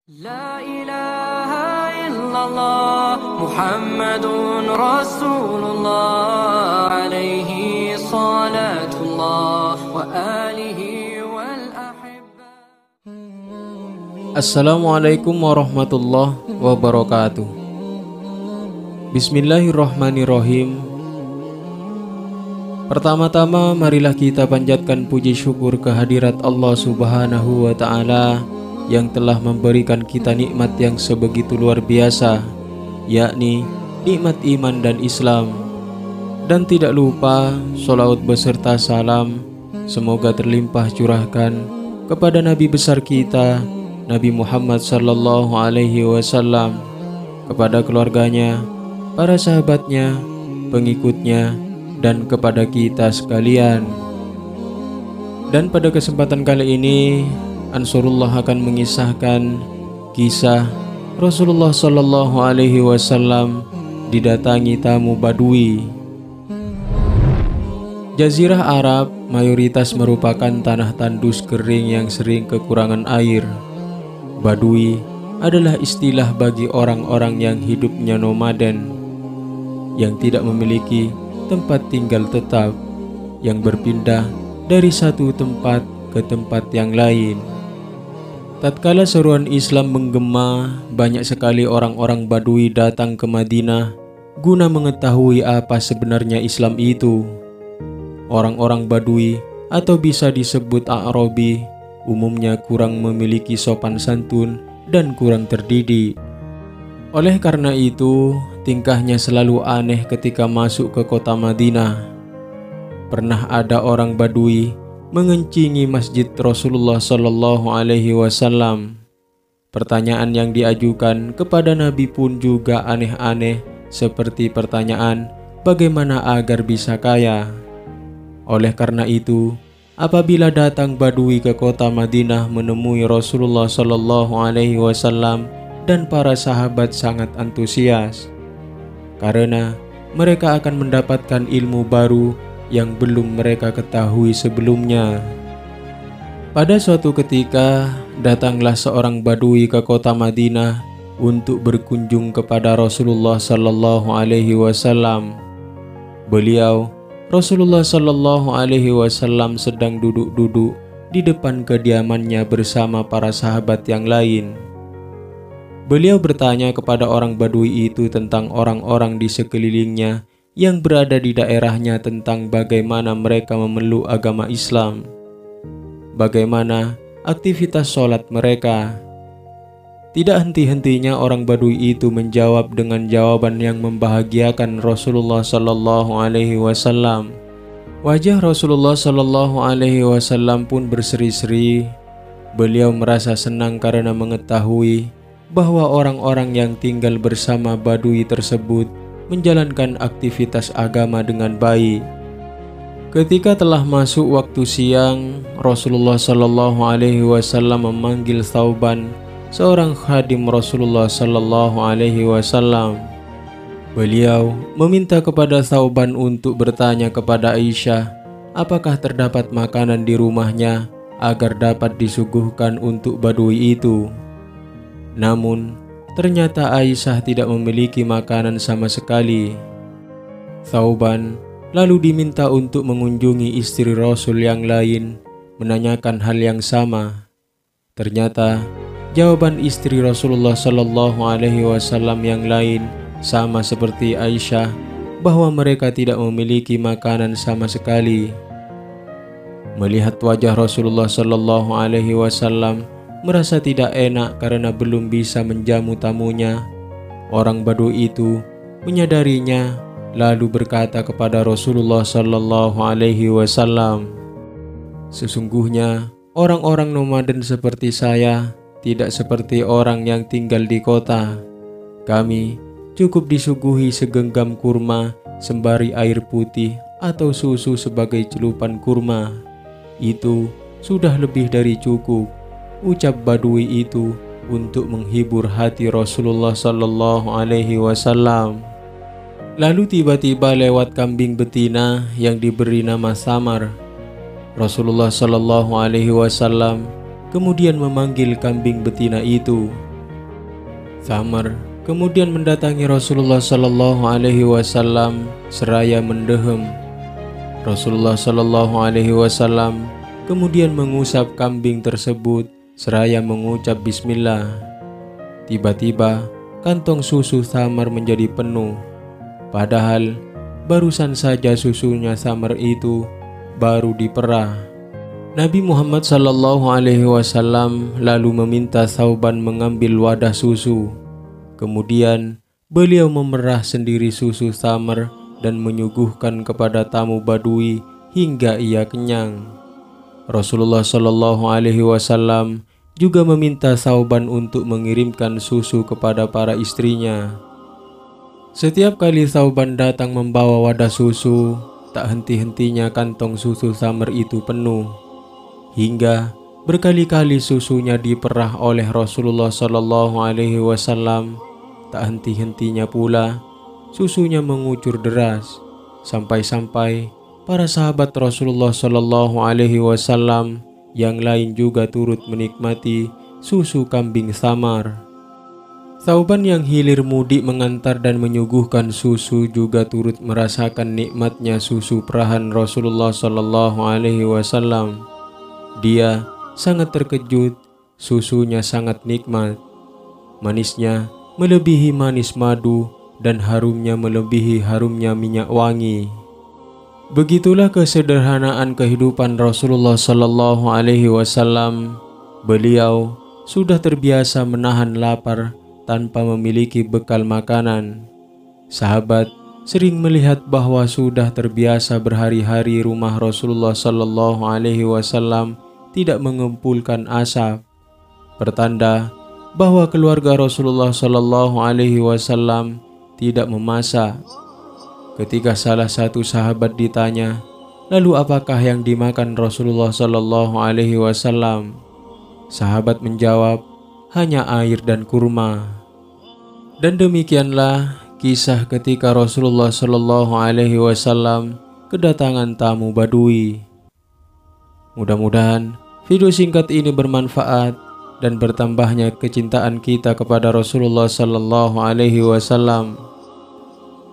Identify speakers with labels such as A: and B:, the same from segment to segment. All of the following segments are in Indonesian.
A: La ilaha illallah Muhammadun Rasulullah alaihi salatullah wa alihi wal ahibba.
B: Assalamualaikum warahmatullahi wabarakatuh. Bismillahirrahmanirrahim. Pertama-tama marilah kita panjatkan puji syukur kehadirat Allah Subhanahu wa ta'ala yang telah memberikan kita nikmat yang sebegitu luar biasa, yakni nikmat iman dan Islam. Dan tidak lupa sholawat beserta salam semoga terlimpah curahkan kepada Nabi besar kita Nabi Muhammad sallallahu alaihi wasallam, kepada keluarganya, para sahabatnya, pengikutnya, dan kepada kita sekalian. Dan pada kesempatan kali ini Ansarullah akan mengisahkan kisah Rasulullah Sallallahu Alaihi Wasallam didatangi tamu Badui. Jazirah Arab mayoritas merupakan tanah tandus kering yang sering kekurangan air. Badui adalah istilah bagi orang-orang yang hidupnya nomaden, yang tidak memiliki tempat tinggal tetap, yang berpindah dari satu tempat ke tempat yang lain. Tatkala seruan Islam menggema, banyak sekali orang-orang Badui datang ke Madinah guna mengetahui apa sebenarnya Islam itu. Orang-orang Badui atau bisa disebut A'rabi umumnya kurang memiliki sopan santun dan kurang terdidik. Oleh karena itu, tingkahnya selalu aneh ketika masuk ke kota Madinah. Pernah ada orang Badui mengencingi masjid Rasulullah Sallallahu Alaihi Wasallam. Pertanyaan yang diajukan kepada Nabi pun juga aneh-aneh, seperti pertanyaan bagaimana agar bisa kaya. Oleh karena itu, apabila datang Badui ke kota Madinah menemui Rasulullah Sallallahu Alaihi Wasallam dan para sahabat sangat antusias, karena mereka akan mendapatkan ilmu baru yang belum mereka ketahui sebelumnya. Pada suatu ketika, datanglah seorang Badui ke kota Madinah untuk berkunjung kepada Rasulullah Sallallahu Alaihi Wasallam. Rasulullah Sallallahu Alaihi Wasallam sedang duduk-duduk di depan kediamannya bersama para sahabat yang lain. Beliau bertanya kepada orang Badui itu tentang orang-orang di sekelilingnya yang berada di daerahnya, tentang bagaimana mereka memeluk agama Islam, bagaimana aktivitas sholat mereka. Tidak henti-hentinya orang Badui itu menjawab dengan jawaban yang membahagiakan Rasulullah Sallallahu Alaihi Wasallam. Wajah Rasulullah Sallallahu Alaihi Wasallam pun berseri-seri. Beliau merasa senang karena mengetahui bahwa orang-orang yang tinggal bersama Badui tersebut menjalankan aktivitas agama dengan baik. Ketika telah masuk waktu siang, Rasulullah Sallallahu Alaihi Wasallam memanggil Thauban, seorang khadim Rasulullah Sallallahu Alaihi Wasallam. Beliau meminta kepada Thauban untuk bertanya kepada Aisyah apakah terdapat makanan di rumahnya agar dapat disuguhkan untuk Badui itu. Namun ternyata Aisyah tidak memiliki makanan sama sekali. Thauban lalu diminta untuk mengunjungi istri Rasul yang lain, menanyakan hal yang sama. Ternyata jawaban istri Rasulullah Sallallahu Alaihi Wasallam yang lain sama seperti Aisyah, bahwa mereka tidak memiliki makanan sama sekali. Melihat wajah Rasulullah Sallallahu Alaihi Wasallam merasa tidak enak karena belum bisa menjamu tamunya. Orang Badui itu menyadarinya lalu berkata kepada Rasulullah Sallallahu Alaihi Wasallam, "Sesungguhnya orang-orang nomaden seperti saya tidak seperti orang yang tinggal di kota. Kami cukup disuguhi segenggam kurma sembari air putih atau susu sebagai celupan kurma. Itu sudah lebih dari cukup," ucap Badui itu untuk menghibur hati Rasulullah Sallallahu Alaihi Wasallam. Lalu tiba-tiba lewat kambing betina yang diberi nama Samar. Rasulullah Sallallahu Alaihi Wasallam kemudian memanggil kambing betina itu. Thamar kemudian mendatangi Rasulullah Shallallahu Alaihi Wasallam seraya mendehem. Rasulullah Shallallahu Alaihi Wasallam kemudian mengusap kambing tersebut seraya mengucap Bismillah. Tiba-tiba kantong susu Thamar menjadi penuh, padahal barusan saja susunya Thamar itu baru diperah. Nabi Muhammad Sallallahu Alaihi Wasallam lalu meminta Thauban mengambil wadah susu. Kemudian beliau memerah sendiri susu Thamar dan menyuguhkan kepada tamu Badui hingga ia kenyang. Rasulullah Sallallahu Alaihi Wasallam juga meminta Thauban untuk mengirimkan susu kepada para istrinya. Setiap kali Thauban datang membawa wadah susu, tak henti-hentinya kantong susu Thamar itu penuh, hingga berkali-kali susunya diperah oleh Rasulullah Shallallahu Alaihi Wasallam. Tak henti-hentinya pula susunya mengucur deras, sampai-sampai para sahabat Rasulullah Shallallahu Alaihi Wasallam yang lain juga turut menikmati susu kambing Thamar. Thauban yang hilir mudik mengantar dan menyuguhkan susu juga turut merasakan nikmatnya susu perahan Rasulullah Shallallahu Alaihi Wasallam. Dia sangat terkejut, susunya sangat nikmat. Manisnya melebihi manis madu dan harumnya melebihi harumnya minyak wangi. Begitulah kesederhanaan kehidupan Rasulullah Shallallahu Alaihi Wasallam. Beliau sudah terbiasa menahan lapar tanpa memiliki bekal makanan. Sahabat sering melihat bahwa sudah terbiasa berhari-hari rumah Rasulullah Shallallahu Alaihi Wasallam tidak mengumpulkan asap, pertanda bahwa keluarga Rasulullah Shallallahu Alaihi Wasallam tidak memasak. Ketika salah satu sahabat ditanya, lalu apakah yang dimakan Rasulullah Shallallahu Alaihi Wasallam? Sahabat menjawab, hanya air dan kurma. Dan demikianlah kisah ketika Rasulullah Shallallahu Alaihi Wasallam kedatangan tamu Badui. Mudah-mudahan video singkat ini bermanfaat dan bertambahnya kecintaan kita kepada Rasulullah Sallallahu Alaihi Wasallam.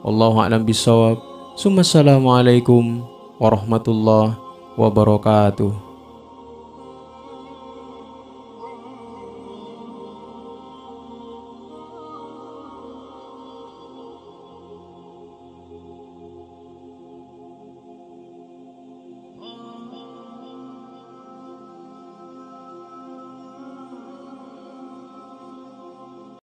B: Wallahu a'lam bishawab. Assalamualaikum warahmatullahi wabarakatuh.